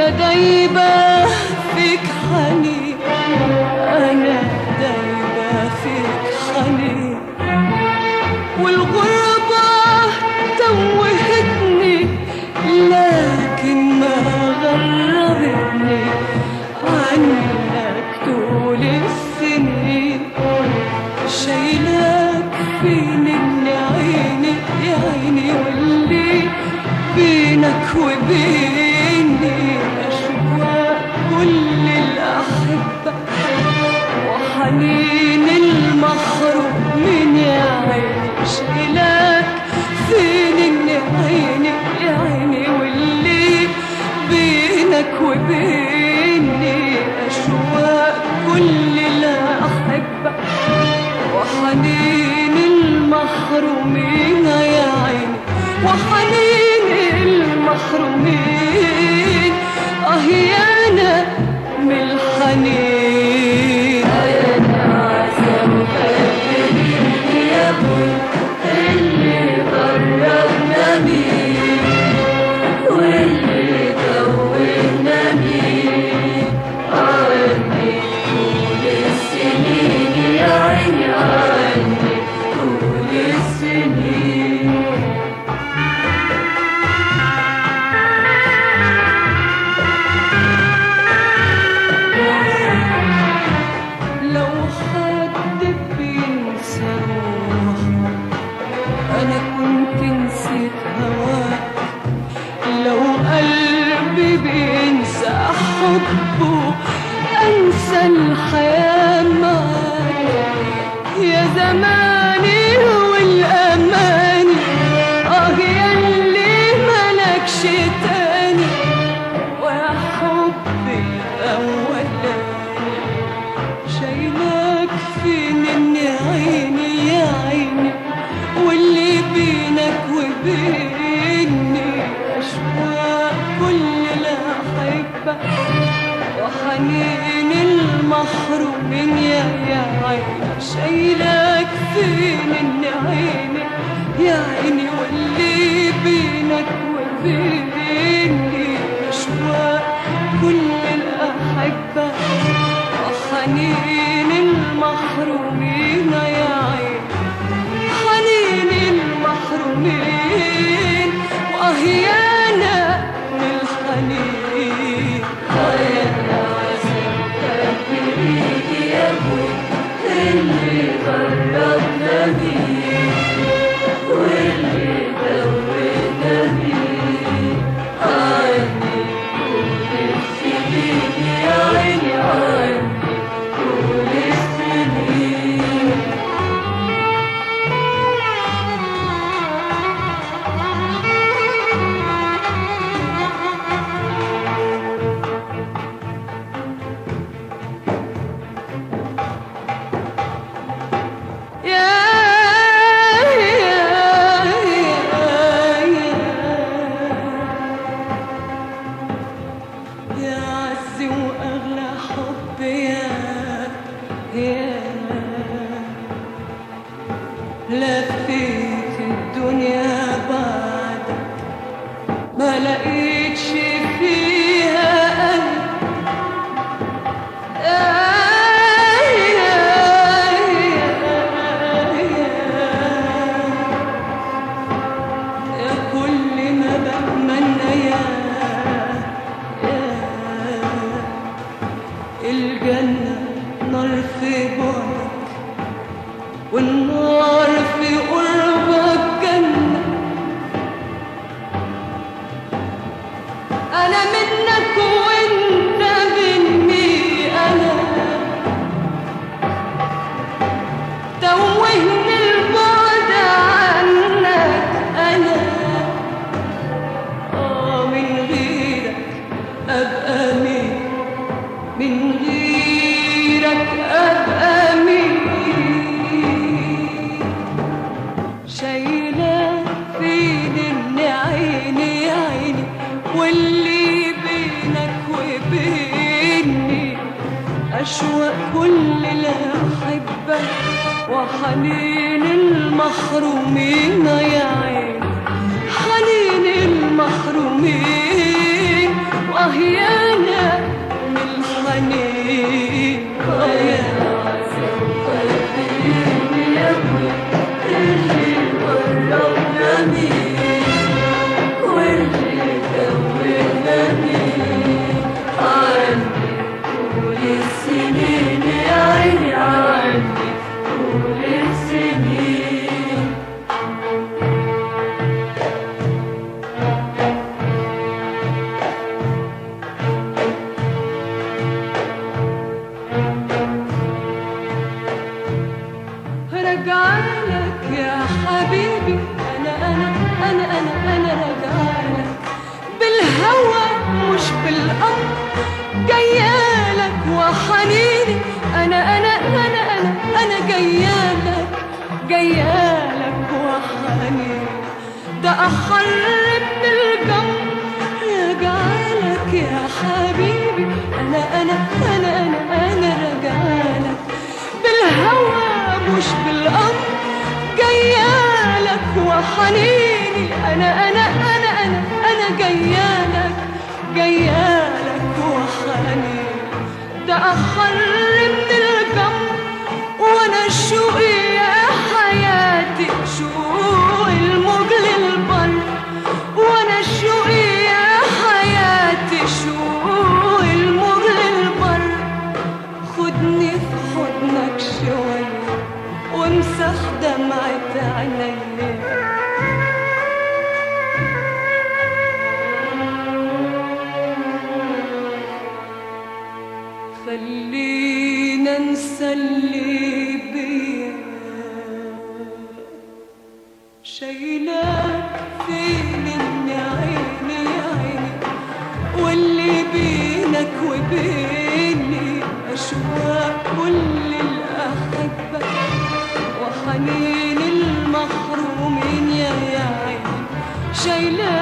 دايبة فيك حنين، أنا دايبة فيك حنين، والغربة توهتني لكن ما غربتني عنك طول السنين. شايلاك فين اللي عيني يا عيني، واللي بينك وبيني أشواق كل الأحبة وحنين المحرومين يا عيني. شايلاك فين اللي عيني يا عيني، واللي بينك وبيني أشواق كل الأحبة وحنين المحرومين يا عيني، وحنين المحرومين. يانا من الحنين، يانا عسى وخبريني يا ابوي اللي غربنا مين واللي دوبنا مين عني طول السنين يا عيني، عني طول السنين. لو حد بينسى روحه أنا كنت نسيت هواك، لو قلبي بينسى حبه أنسى الحياة معاك. يا زماني والأماني ياللي ملكش تاني، ويا حبي الأولاني. شايلاك فين إني عيني يا عيني، واللي بينك وبيني أشواق كل الأحبة وحنين المحرومين يا عيني. شايلاك فين إني عيني يا عيني، واللي بينك وبيني أشواق كل الأحبة وحنين المحرومين يا عيني، حنين المحرومين. يانا من الحنين، يانا عسى وخبريني يا ابوي اللي غربنا مين واللي دوبنا مين عني طول السنين يا عيني، عني طول السنين. يا عزي وأغلى حب يا لفيت الدنيا بعدك ما لقيتش فيها قلب. يا كل ما بتمنى يا الجنة نار في بعدك والنار في قربك جنة. أنا منك وأنت مني، أنا توهني البعد عنك، أنا من غيرك أبقى مين، من غيرك أبقى مين. شايلاك فين إني عيني يا عيني، واللي بينك وبيني أشواق كل الأحبة وحنين المحرومين يا عيني، حنين المحرومين. يا بالهم جايالك وحنيني أنا جايالك وحنيني ده أحر من الجمر راجعلك يا حبيبي أنا راجعلك بالهوى مش بالأمر جايالك وحنيني أنا جايالك وحنيني ده أحر من الجمر وأنا شوقي يا حياتي شوق الموج للبر وأنا شوقي يا حياتي شوق الموج للبر خدني في حضنك شوية وامسح دمعة عينيا خلينا نسلي بيا شايلاك فين عيني واللي بينك وبيني أشواق كل الأحبة وحنين المحرومين يا عيني شايلاك